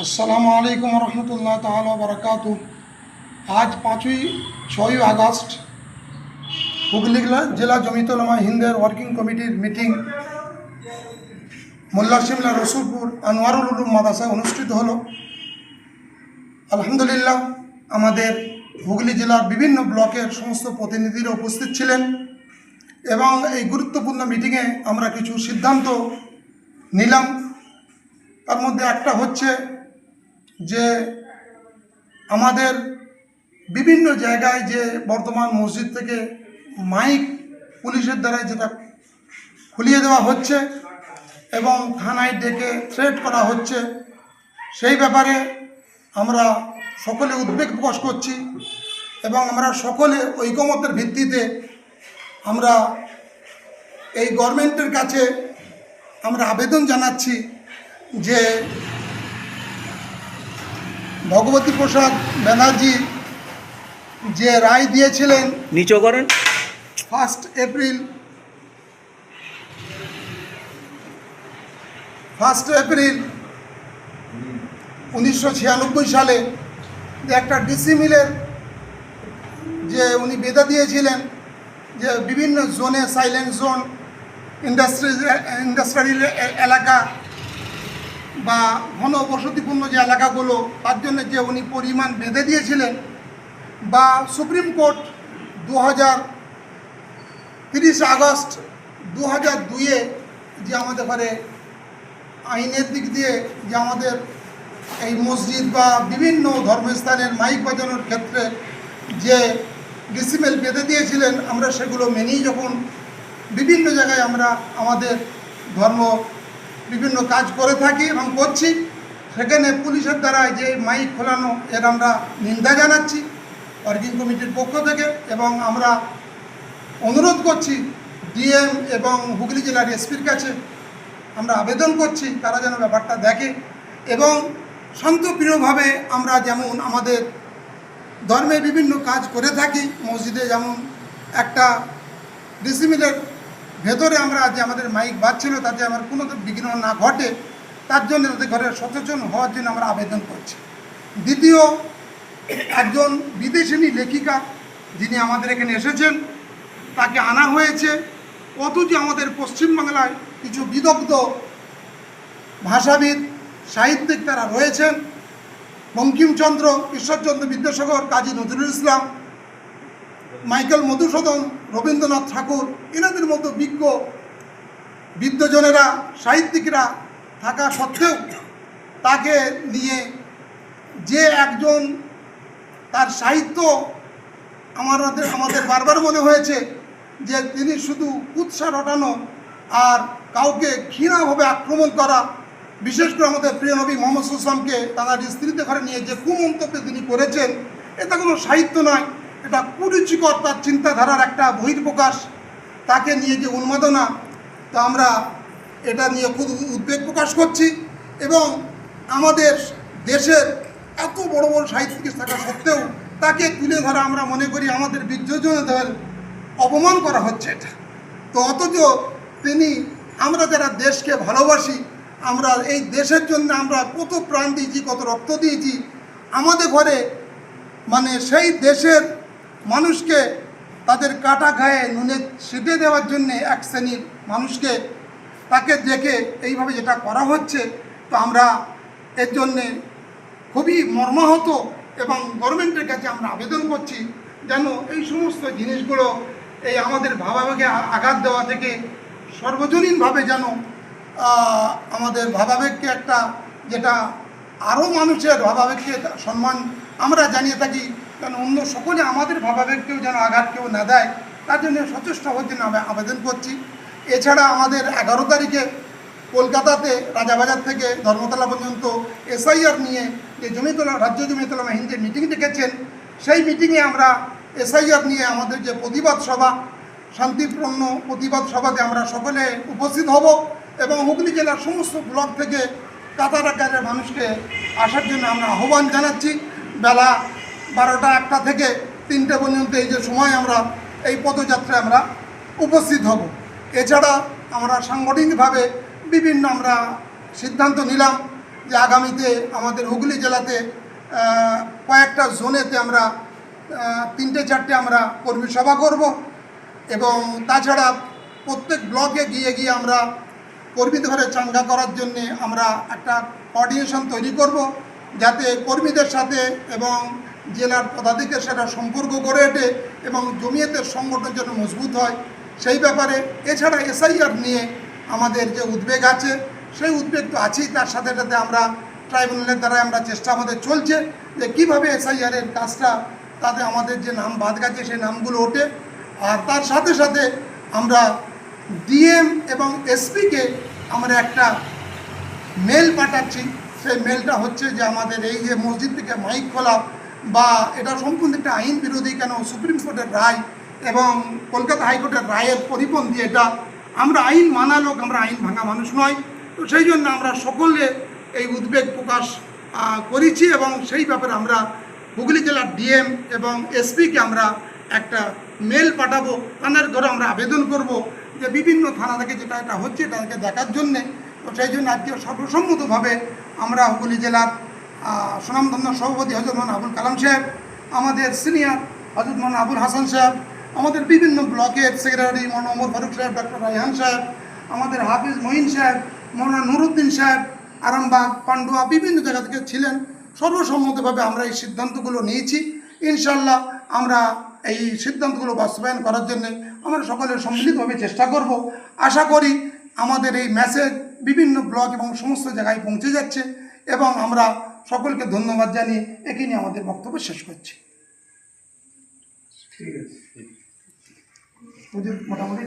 আসসালামু আলাইকুম রহমতুল্লাহ তাআলা বারাকাতু। আজ 6ই আগস্ট হুগলি জেলা জমিয়তুল উলামা হিন্দের ওয়ার্কিং কমিটির মিটিং মোল্লা শিমলা রসুলপুর আনোয়ারুল উলুম মাদ্রাসায় অনুষ্ঠিত হলো। আলহামদুলিল্লাহ, আমাদের হুগলি জেলার বিভিন্ন ব্লকের সমস্ত প্রতিনিধিরা উপস্থিত ছিলেন এবং এই গুরুত্বপূর্ণ মিটিংয়ে আমরা কিছু সিদ্ধান্ত নিলাম। তার মধ্যে একটা হচ্ছে যে আমাদের বিভিন্ন জায়গায় যে বর্তমান মসজিদ থেকে মাইক পুলিশের দ্বারা যেটা খুলিয়ে দেওয়া হচ্ছে এবং থানায় ডেকে থ্রেট করা হচ্ছে, সেই ব্যাপারে আমরা সকলে উদ্বেগ প্রকাশ করছি এবং আমরা সকলে ঐকমত্যের ভিত্তিতে আমরা এই গভর্নমেন্টের কাছে আমরা আবেদন জানাচ্ছি যে ভগবতী প্রসাদ ব্যানার্জি যে রায় দিয়েছিলেন নিচু করেন 1 এপ্রিল 1996 সালে যে একটা ডিসি মিলের যে উনি বেঁধে দিয়েছিলেন যে বিভিন্ন জোনে, সাইলেন্ট জোন, ইন্ডাস্ট্রিয়াল এলাকা বা ঘনবসতিপূর্ণ যে এলাকাগুলো, তার জন্য যে উনি পরিমাণ বেঁধে দিয়েছিলেন, বা সুপ্রিম কোর্ট 30 আগস্ট 2002-এ যে আমাদের ঘরে আইনের দিক দিয়ে যে আমাদের এই মসজিদ বা বিভিন্ন ধর্মস্থানের মাইক বাজানোর ক্ষেত্রে যে ডিসিমেল বেঁধে দিয়েছিলেন, আমরা সেগুলো মেনেই যখন বিভিন্ন জায়গায় আমরা আমাদের ধর্ম বিভিন্ন কাজ করে থাকি এবং করছি, সেখানে পুলিশের দ্বারা যে মাইক খোলানো এর আমরা নিন্দা জানাচ্ছি ওয়ার্কিং কমিটির পক্ষ থেকে। এবং আমরা অনুরোধ করছি ডিএম এবং হুগলি জেলার এসপির কাছে আমরা আবেদন করছি তারা যেন ব্যাপারটা দেখে এবং শান্তপ্রিয়ভাবে আমরা যেমন আমাদের ধর্মের বিভিন্ন কাজ করে থাকি, মসজিদে যেমন একটা ডিসিমিলের ভেতরে আমরা যে আমাদের মাইক বাজছিল তাতে আমার কোনো বিঘ্ন না ঘটে, তার জন্য তাদের ঘরে সচেতন হওয়ার জন্য আমরা আবেদন করছি। দ্বিতীয়, একজন বিদেশিনী লেখিকা যিনি আমাদের এখানে এসেছেন, তাকে আনা হয়েছে, অথচ আমাদের পশ্চিমবাংলায় কিছু বিদগ্ধ ভাষাবিদ, সাহিত্যিক তারা রয়েছেন, বঙ্কিমচন্দ্র, ঈশ্বরচন্দ্র বিদ্যাসাগর, কাজী নজরুল ইসলাম, মাইকেল মধুসূদন, রবীন্দ্রনাথ ঠাকুর, এনাদের মতো বিদ্বজনেরা, সাহিত্যিকরা থাকা সত্ত্বেও তাকে নিয়ে যে একজন তার সাহিত্য আমাদের বারবার মনে হয়েছে যে তিনি শুধু কুৎসা রটানো আর কাউকে ঘৃণাভাবে আক্রমণ করা, বিশেষ করে আমাদের প্রিয় নবী মোহাম্মদ সাল্লাল্লাহু আলাইহি ওয়াসাল্লামকে তার স্ত্রীদের ঘরে নিয়ে যে কুমন্তব্য তিনি করেছেন, এটা কোনো সাহিত্য নয়, এটা কুরুচিকর তার চিন্তাধারার একটা বহির্প্রকাশ। তাকে নিয়ে যে উন্মাদনা, তো আমরা এটা নিয়ে খুব উদ্বেগ প্রকাশ করছি এবং আমাদের দেশের এত বড় বড় সাহিত্যিক থাকা সত্ত্বেও তাকে তুলে ধরা আমরা মনে করি আমাদের বিদ্বজনদের অপমান করা হচ্ছে এটা। তো অথচ তিনি, আমরা যারা দেশকে ভালোবাসি, আমরা এই দেশের জন্য আমরা কত প্রাণ দিয়েছি, কত রক্ত দিয়েছি, আমাদের ঘরে মানে সেই দেশের মানুষকে তাদের কাটা গায়ে নুনে ছিটে দেওয়ার জন্যে এক শ্রেণীর মানুষকে তাকে দেখে এইভাবে যেটা করা হচ্ছে, তো আমরা এর জন্যে খুবই মর্মাহত এবং গভর্নমেন্টের কাছে আমরা আবেদন করছি যেন এই সমস্ত জিনিসগুলো এই আমাদের ভাবাবেগে আঘাত দেওয়া থেকে সর্বজনীনভাবে যেন আমাদের ভাবাবেগকে একটা, যেটা আরও মানুষের ভাবাবেগকে সম্মান আমরা জানিয়ে থাকি, কেন অন্য সকলে আমাদের ভাবাবেগকেও যেন আঘাত কেউ না দেয়, তার জন্য সচেষ্ট হওয়ার জন্য আমি আবেদন করছি। এছাড়া আমাদের 11 তারিখে কলকাতাতে রাজাবাজার থেকে ধর্মতলা পর্যন্ত এসআইআর নিয়ে যে রাজ্য জমিয়তুল উলামা হিন্দের মিটিং ডেকেছেন, সেই মিটিংয়ে আমরা এসআইআর নিয়ে আমাদের যে প্রতিবাদ সভা, শান্তিপূর্ণ প্রতিবাদ সভাতে আমরা সকলে উপস্থিত হব এবং হুগলি জেলার সমস্ত ব্লক থেকে কাতার আকারের মানুষকে আসার জন্য আমরা আহ্বান জানাচ্ছি। বেলা 12টা-1টা থেকে 3টে পর্যন্ত এই যে সময় আমরা এই পদযাত্রায় আমরা উপস্থিত হব। এছাড়া আমরা সাংগঠনিকভাবে বিভিন্ন আমরা সিদ্ধান্ত নিলাম যে আগামীতে আমাদের হুগলি জেলাতে কয়েকটা জোনেতে আমরা 3-4টে আমরা কর্মী সভা করব এবং তাছাড়া প্রত্যেক ব্লকে গিয়ে গিয়ে আমরা কর্মীদের ঘরে চাঙ্গা করার জন্যে আমরা একটা কোঅর্ডিনেশন তৈরি করব, যাতে কর্মীদের সাথে এবং জেলার পদাধিকারীর সাথে সম্পর্ক গড়ে ওঠে এবং জমিয়তের সংগঠন যেন মজবুত হয় সেই ব্যাপারে। এছাড়া এসআইআর নিয়ে আমাদের যে উদ্বেগ আছে সেই উদ্বেগ তো আছেই, তার সাথে সাথে আমরা ট্রাইব্যুনালের দ্বারা আমরা চেষ্টা আমাদের চলছে যে কীভাবে এসআইআরের কাজটা তাতে আমাদের যে নাম বাদ গেছে সেই নামগুলো ওঠে। আর তার সাথে সাথে আমরা ডিএম এবং এসপিকে আমরা একটা মেল পাঠাচ্ছি। সেই মেলটা হচ্ছে যে আমাদের এই যে মসজিদ থেকে মাইক খোলা বা এটা সম্পূর্ণ একটা আইন বিরোধী, কেন সুপ্রিম কোর্টের রায় এবং কলকাতা হাইকোর্টের রায়ের পরিপন্থী এটা। আমরা আইন মানা লোক, আমরা আইন ভাঙা মানুষ নয়। তো সেই জন্য আমরা সকলে এই উদ্বেগ প্রকাশ করেছি এবং সেই ব্যাপারে আমরা হুগলি জেলার ডিএম এবং এসপিকে আমরা একটা মেল পাঠাবো, থানার ঘরে আমরা আবেদন করব যে বিভিন্ন থানা থেকে যেটা এটা হচ্ছে এটাকে দেখার জন্যে। তো সেই জন্য আজকে সর্বসম্মতভাবে আমরা হুগলি জেলার সুনামধন্য সভাপতি হজরত মৌলানা আবুল কালাম সাহেব, আমাদের সিনিয়র হজরত মৌলানা আবুল হাসান সাহেব, আমাদের বিভিন্ন ব্লকের সেক্রেটারি মৌলানা ওমর ফারুক সাহেব, ডক্টর রায়হান সাহেব, আমাদের হাফিজ মঈন সাহেব, মৌলানা নুরুদ্দিন সাহেব, আরামবাগ, পান্ডুয়া, বিভিন্ন জায়গা থেকে ছিলেন। সর্বসম্মতভাবে আমরা এই সিদ্ধান্তগুলো নিয়েছি। ইনশাল্লাহ আমরা এই সিদ্ধান্তগুলো বাস্তবায়ন করার জন্য আমরা সকলের সম্মিলিতভাবে চেষ্টা করব। আশা করি আমাদের এই মেসেজ বিভিন্ন ব্লক এবং সমস্ত জায়গায় পৌঁছে যাচ্ছে এবং আমরা সকলকে ধন্যবাদ জানিয়ে একে নিয়ে আমাদের বক্তব্য শেষ করছি। ঠিক আছে, মোটামুটি